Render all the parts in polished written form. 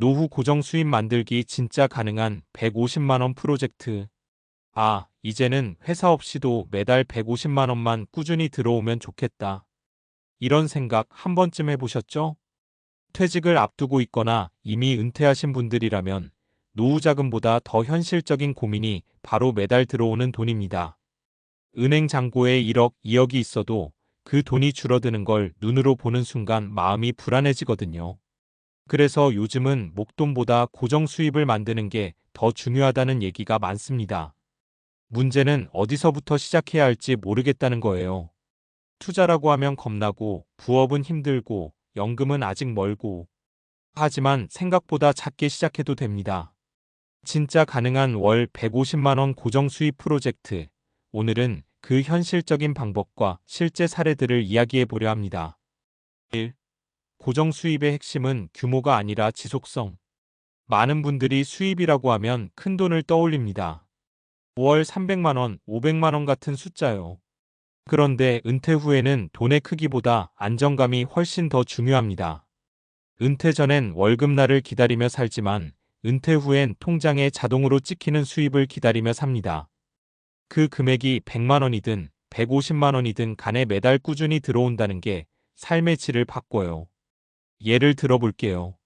노후 고정 수입 만들기 진짜 가능한 150만 원 프로젝트. 아, 이제는 회사 없이도 매달 150만 원만 꾸준히 들어오면 좋겠다. 이런 생각 한 번쯤 해보셨죠? 퇴직을 앞두고 있거나 이미 은퇴하신 분들이라면 노후 자금보다 더 현실적인 고민이 바로 매달 들어오는 돈입니다. 은행 잔고에 1억, 2억이 있어도 그 돈이 줄어드는 걸 눈으로 보는 순간 마음이 불안해지거든요. 그래서 요즘은 목돈보다 고정 수입을 만드는 게 더 중요하다는 얘기가 많습니다. 문제는 어디서부터 시작해야 할지 모르겠다는 거예요. 투자라고 하면 겁나고, 부업은 힘들고, 연금은 아직 멀고. 하지만 생각보다 작게 시작해도 됩니다. 진짜 가능한 월 150만 원 고정 수입 프로젝트. 오늘은 그 현실적인 방법과 실제 사례들을 이야기해 보려 합니다. 1. 고정 수입의 핵심은 규모가 아니라 지속성. 많은 분들이 수입이라고 하면 큰 돈을 떠올립니다. 월 300만 원, 500만 원 같은 숫자요. 그런데 은퇴 후에는 돈의 크기보다 안정감이 훨씬 더 중요합니다. 은퇴 전엔 월급날을 기다리며 살지만 은퇴 후엔 통장에 자동으로 찍히는 수입을 기다리며 삽니다. 그 금액이 100만 원이든 150만 원이든 간에 매달 꾸준히 들어온다는 게 삶의 질을 바꿔요. 예를 들어 볼게요.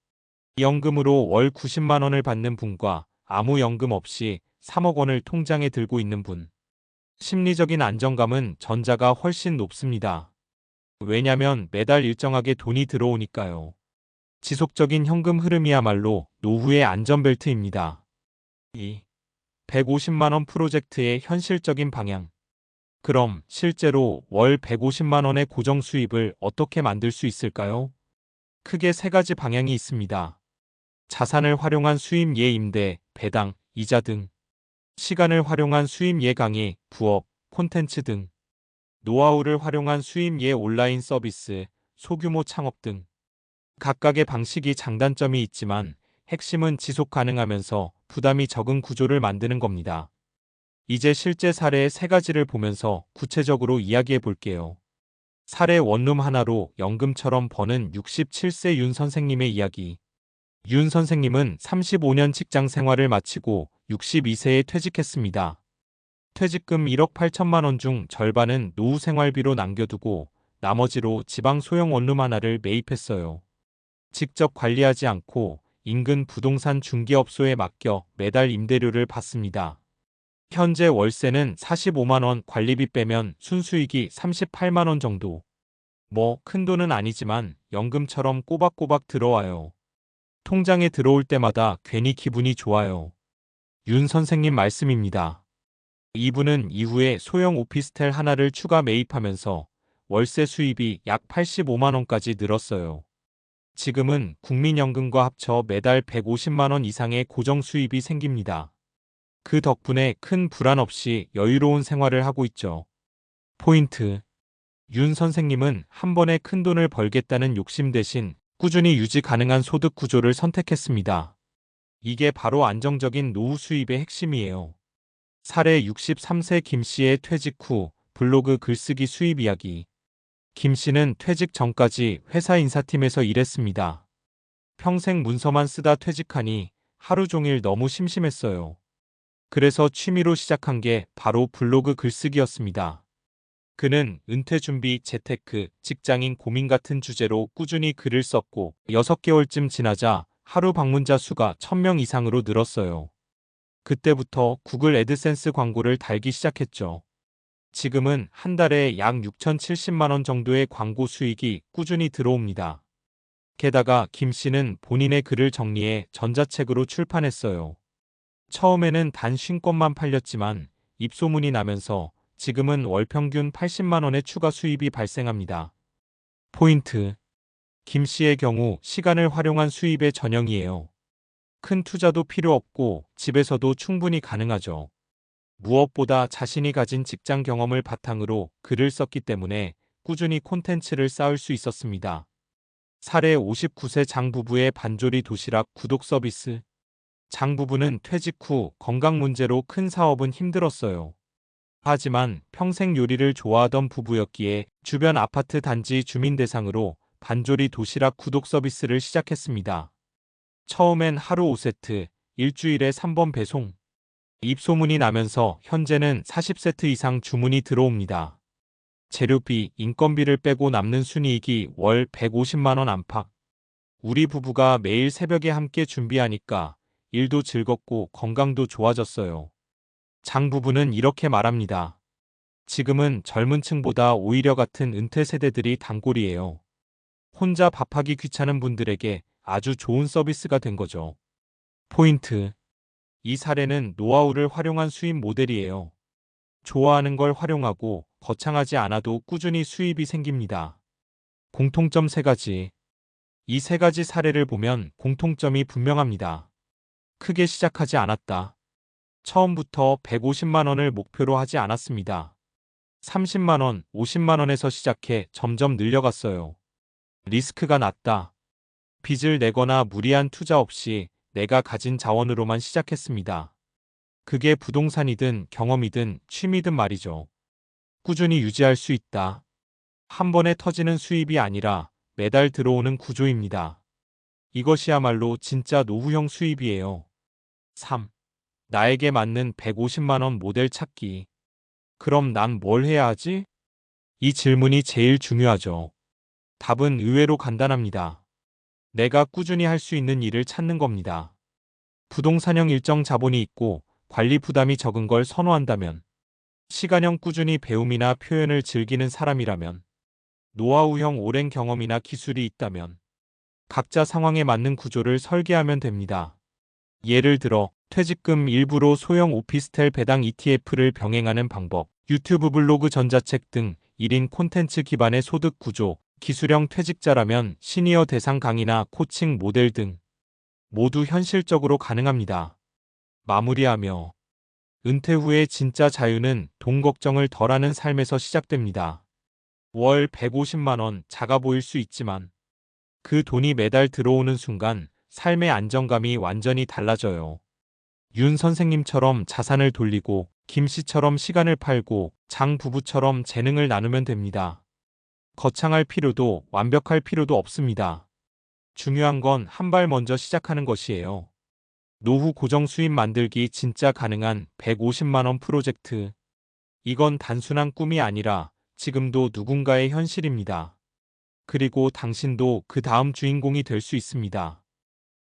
연금으로 월 90만 원을 받는 분과 아무 연금 없이 3억 원을 통장에 들고 있는 분. 심리적인 안정감은 전자가 훨씬 높습니다. 왜냐면 매달 일정하게 돈이 들어오니까요. 지속적인 현금 흐름이야말로 노후의 안전벨트입니다. 2. 150만 원 프로젝트의 현실적인 방향. 그럼 실제로 월 150만 원의 고정 수입을 어떻게 만들 수 있을까요? 크게 세 가지 방향이 있습니다. 자산을 활용한 수입 예임대, 배당, 이자 등. 시간을 활용한 수입 예 강의, 부업, 콘텐츠 등. 노하우를 활용한 수입 예 온라인 서비스, 소규모 창업 등. 각각의 방식이 장단점이 있지만 핵심은 지속 가능하면서 부담이 적은 구조를 만드는 겁니다. 이제 실제 사례의 세 가지를 보면서 구체적으로 이야기해 볼게요. 사례 원룸 하나로 연금처럼 버는 67세 윤 선생님의 이야기. 윤 선생님은 35년 직장 생활을 마치고 62세에 퇴직했습니다. 퇴직금 1억 8천만 원 중 절반은 노후 생활비로 남겨두고 나머지로 지방 소형 원룸 하나를 매입했어요. 직접 관리하지 않고 인근 부동산 중개업소에 맡겨 매달 임대료를 받습니다. 현재 월세는 45만 원, 관리비 빼면 순수익이 38만 원 정도. 뭐 큰 돈은 아니지만 연금처럼 꼬박꼬박 들어와요. 통장에 들어올 때마다 괜히 기분이 좋아요. 윤 선생님 말씀입니다. 이분은 이후에 소형 오피스텔 하나를 추가 매입하면서 월세 수입이 약 85만 원까지 늘었어요. 지금은 국민연금과 합쳐 매달 150만 원 이상의 고정 수입이 생깁니다. 그 덕분에 큰 불안 없이 여유로운 생활을 하고 있죠. 포인트. 윤 선생님은 한 번에 큰 돈을 벌겠다는 욕심 대신 꾸준히 유지 가능한 소득 구조를 선택했습니다. 이게 바로 안정적인 노후 수입의 핵심이에요. 사례 63세 김 씨의 퇴직 후 블로그 글쓰기 수입 이야기. 김 씨는 퇴직 전까지 회사 인사팀에서 일했습니다. 평생 문서만 쓰다 퇴직하니 하루 종일 너무 심심했어요. 그래서 취미로 시작한 게 바로 블로그 글쓰기였습니다. 그는 은퇴 준비, 재테크, 직장인 고민 같은 주제로 꾸준히 글을 썼고 6개월쯤 지나자 하루 방문자 수가 1000명 이상으로 늘었어요. 그때부터 구글 애드센스 광고를 달기 시작했죠. 지금은 한 달에 약 6,070만 원 정도의 광고 수익이 꾸준히 들어옵니다. 게다가 김 씨는 본인의 글을 정리해 전자책으로 출판했어요. 처음에는 단 50권만 팔렸지만 입소문이 나면서 지금은 월 평균 80만 원의 추가 수입이 발생합니다. 포인트. 김 씨의 경우 시간을 활용한 수입의 전형이에요. 큰 투자도 필요 없고 집에서도 충분히 가능하죠. 무엇보다 자신이 가진 직장 경험을 바탕으로 글을 썼기 때문에 꾸준히 콘텐츠를 쌓을 수 있었습니다. 사례 59세 장 부부의 반조리 도시락 구독 서비스. 장 부부는 퇴직 후 건강 문제로 큰 사업은 힘들었어요. 하지만 평생 요리를 좋아하던 부부였기에 주변 아파트 단지 주민 대상으로 반조리 도시락 구독 서비스를 시작했습니다. 처음엔 하루 5세트, 일주일에 3번 배송. 입소문이 나면서 현재는 40세트 이상 주문이 들어옵니다. 재료비, 인건비를 빼고 남는 순이익이 월 150만 원 안팎. 우리 부부가 매일 새벽에 함께 준비하니까 일도 즐겁고 건강도 좋아졌어요. 장 부부는 이렇게 말합니다. 지금은 젊은 층보다 오히려 같은 은퇴 세대들이 단골이에요. 혼자 밥하기 귀찮은 분들에게 아주 좋은 서비스가 된 거죠. 포인트. 이 사례는 노하우를 활용한 수입 모델이에요. 좋아하는 걸 활용하고 거창하지 않아도 꾸준히 수입이 생깁니다. 공통점 3가지. 이 3가지 사례를 보면 공통점이 분명합니다. 크게 시작하지 않았다. 처음부터 150만 원을 목표로 하지 않았습니다. 30만 원, 50만 원에서 시작해 점점 늘려갔어요. 리스크가 낮다. 빚을 내거나 무리한 투자 없이 내가 가진 자원으로만 시작했습니다. 그게 부동산이든 경험이든 취미든 말이죠. 꾸준히 유지할 수 있다. 한 번에 터지는 수입이 아니라 매달 들어오는 구조입니다. 이것이야말로 진짜 노후형 수입이에요. 3. 나에게 맞는 150만 원 모델 찾기. 그럼 난 뭘 해야 하지? 이 질문이 제일 중요하죠. 답은 의외로 간단합니다. 내가 꾸준히 할 수 있는 일을 찾는 겁니다. 부동산형 일정 자본이 있고 관리 부담이 적은 걸 선호한다면, 시간형 꾸준히 배움이나 표현을 즐기는 사람이라면, 노하우형 오랜 경험이나 기술이 있다면, 각자 상황에 맞는 구조를 설계하면 됩니다. 예를 들어 퇴직금 일부로 소형 오피스텔 배당 ETF를 병행하는 방법, 유튜브 블로그 전자책 등 1인 콘텐츠 기반의 소득 구조, 기술형 퇴직자라면 시니어 대상 강의나 코칭 모델 등 모두 현실적으로 가능합니다. 마무리하며 은퇴 후의 진짜 자유는 돈 걱정을 덜하는 삶에서 시작됩니다. 월 150만 원 작아 보일 수 있지만 그 돈이 매달 들어오는 순간 삶의 안정감이 완전히 달라져요. 윤 선생님처럼 자산을 돌리고 김 씨처럼 시간을 팔고 장 부부처럼 재능을 나누면 됩니다. 거창할 필요도 완벽할 필요도 없습니다. 중요한 건 한 발 먼저 시작하는 것이에요. 노후 고정 수입 만들기 진짜 가능한 150만 원 프로젝트. 이건 단순한 꿈이 아니라 지금도 누군가의 현실입니다. 그리고 당신도 그 다음 주인공이 될 수 있습니다.